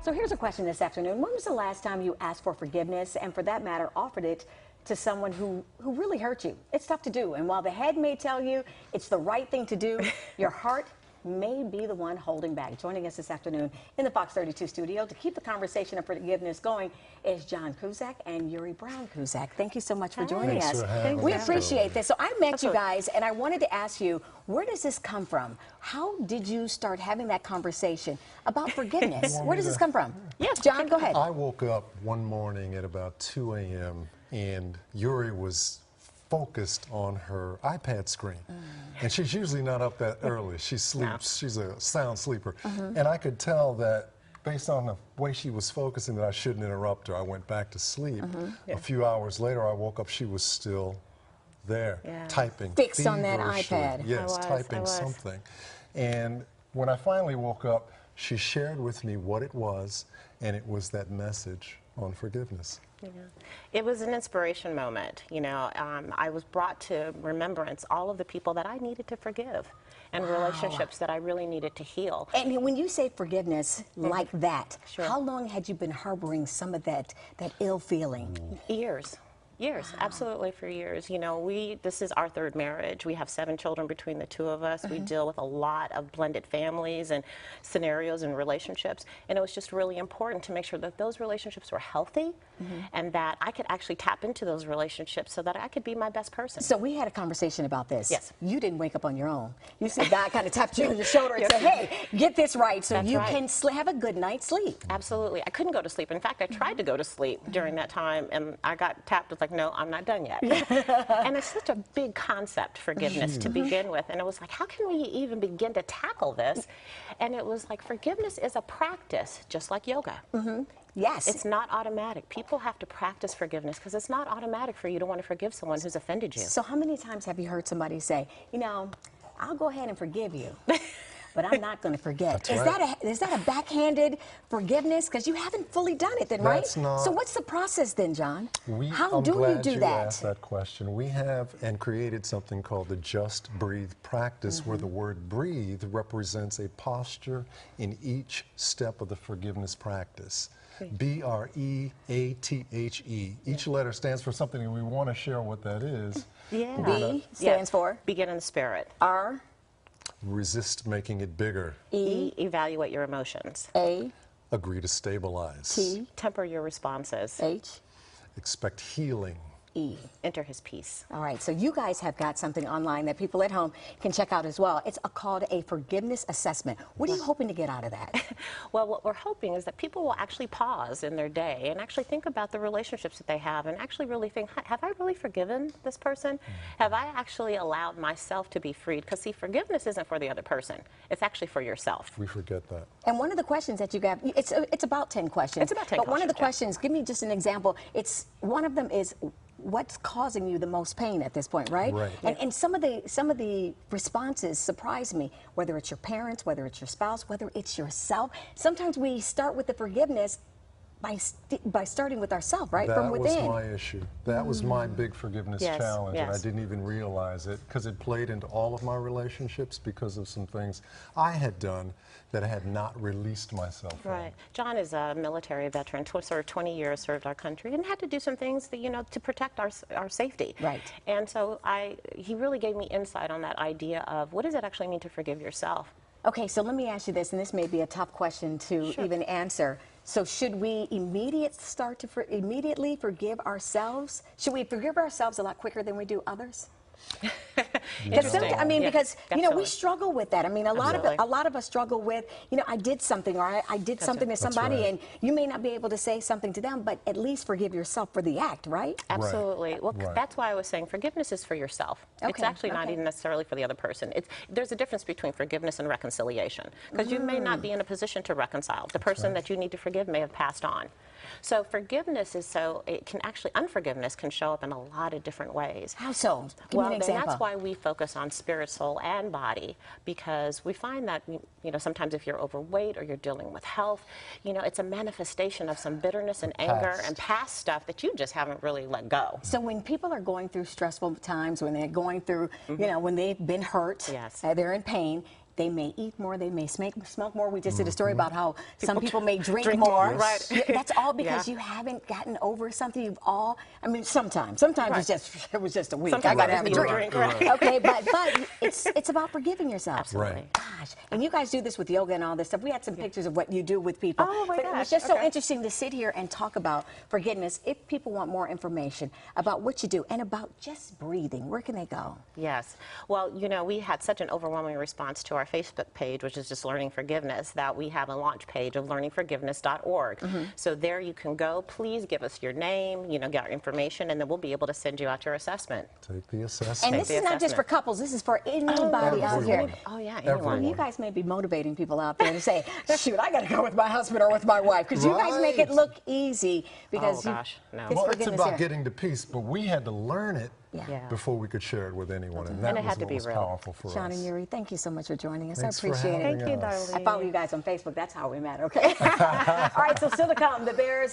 So here's a question this afternoon. When was the last time you asked for forgiveness and, for that matter, offered it to someone who really hurt you? It's tough to do. And while the head may tell you it's the right thing to do, your heart may be the one holding back. Joining us this afternoon in the Fox 32 studio to keep the conversation of forgiveness going is John Cruzat and Yuri Cruzat. Thank you so much for joining us. We appreciate this. So I met you guys, and I wanted to ask you, where does this come from? How did you start having that conversation about forgiveness? Where does this come from? Yes, John, go ahead. I woke up one morning at about 2 a.m. and Yuri was focused on her iPad screen. And she's usually not up that early. She sleeps. She's a sound sleeper. And I could tell that based on the way she was focusing that I shouldn't interrupt her. I went back to sleep. A few hours later, I woke up, she was still there, typing. Fixed on that iPad. Yes, typing something. And when I finally woke up, she shared with me what it was, and it was that message on forgiveness. Yeah. It was an inspiration moment. You know, I was brought to remembrance all of the people that I needed to forgive and relationships that I really needed to heal. And when you say forgiveness like that, how long had you been harboring some of that ill feeling? Years. Years, absolutely, for years. You know, this is our third marriage. We have 7 children between the two of us. We deal with a lot of blended families and scenarios and relationships. And it was just really important to make sure that those relationships were healthy and that I could actually tap into those relationships so that I could be my best person. So we had a conversation about this. Yes. You didn't wake up on your own. You said God kind of tapped you on your shoulder and said, hey, get this right so you can have a good night's sleep. Absolutely. I couldn't go to sleep. In fact, I tried to go to sleep during that time, and I got tapped. It's like, no, I'm not done yet. And it's such a big concept, forgiveness, to begin with. And it was like, how can we even begin to tackle this? And it was like, forgiveness is a practice, just like yoga. Yes. It's not automatic. People have to practice forgiveness because it's not automatic for you to want to forgive someone who's offended you. So how many times have you heard somebody say, you know, I'll go ahead and forgive you, but I'm not going to forget? Is that a backhanded forgiveness? Because you haven't fully done it then, right? That's not. So what's the process then, John? How I'm do glad you do you that? asked that question. We have and created something called the Just Breathe practice, where the word breathe represents a posture in each step of the forgiveness practice. B-R-E-A-T-H-E. Each letter stands for something, and we want to share what that is. B stands for? Begin in the spirit. R? Resist making it bigger. E? Evaluate your emotions. A? Agree to stabilize. T? Temper your responses. H? Expect healing. E. Enter his peace. All right, so you guys have got something online that people at home can check out as well. It's called a forgiveness assessment. What are you hoping to get out of that? Well, what we're hoping is that people will actually pause in their day and actually think about the relationships that they have and actually really think, have I really forgiven this person? Have I actually allowed myself to be freed? Because, see, forgiveness isn't for the other person. It's actually for yourself. We forget that. And one of the questions that you got, it's about 10 questions. It's about 10 But one of the questions, questions, give me just an example. One of them is, what's causing you the most pain at this point, right? Right. And some of the responses surprise me, whether it's your parents, whether it's your spouse, whether it's yourself. Sometimes we start with the forgiveness by starting with ourselves, right? From within. That was my issue. That was my big forgiveness challenge, and I Yes. didn't even realize it because it played into all of my relationships because of some things I had done that I had not released myself from. Right. John is a military veteran, served 20 years, served our country, and had to do some things that, you know, to protect our safety. Right. And so he really gave me insight on that idea of what does it actually mean to forgive yourself? Okay, so let me ask you this, and this may be a tough question to even answer. So should we immediately forgive ourselves? Should we forgive ourselves a lot quicker than we do others? Because you know, we struggle with that. I mean, a lot of us struggle with, you know, I did something, or I did something to somebody, and you may not be able to say something to them, but at least forgive yourself for the act, right? Absolutely. Well, that's why I was saying forgiveness is for yourself. It's actually not even necessarily for the other person. There's a difference between forgiveness and reconciliation, because you may not be in a position to reconcile. The person that you need to forgive may have passed on. So forgiveness is unforgiveness can show up in a lot of different ways. How so? Give me an example. That's why we focus on spirit, soul, and body, because we find that, you know, sometimes if you're overweight or you're dealing with health, you know, it's a manifestation of some bitterness and anger and past stuff that you just haven't really let go. So when people are going through stressful times, when they're going through, you know, when they've been hurt, they're in pain, They may eat more, they may smoke more. We just did a story about how some people may drink drink more. more, right. Yeah, that's all because Yeah. you haven't gotten over something. You've all, I mean, sometimes it was just a week. Sometimes I got to I have a just need a drink. drink, right. Okay, but it's about forgiving yourself. Absolutely. Right. Gosh, and you guys do this with yoga and all this stuff. We had some pictures of what you do with people. Oh, my but it was gosh, just so okay. interesting to sit here and talk about forgiveness. If people want more information about what you do and about just breathing, where can they go? Yes. Well, you know, we had such an overwhelming response to our Facebook page, which is just Learning Forgiveness, that we have a launch page of learningforgiveness.org. So there you can go. Please give us your name, you know, get our information, and then we'll be able to send you out your assessment. Take the assessment. And this the is not just assessment. for couples. This is for anybody out here. everyone. Oh, yeah, Everyone. anyone. You guys may be motivating people out there to say, shoot, I got to go with my husband or with my wife, because you guys make it Right. look easy. Because Oh, gosh, no. it's Well, it's forgiveness about there. getting to peace, but we had to learn it Yeah. before we could share it with anyone, and And that it was had to what be was real. powerful for Sean us. and Yuri, thank you so much for joining us. Thanks I for appreciate it. having Thank you, us. darling. I follow you guys on Facebook. That's how we met, okay? All right, so still to come, the Bears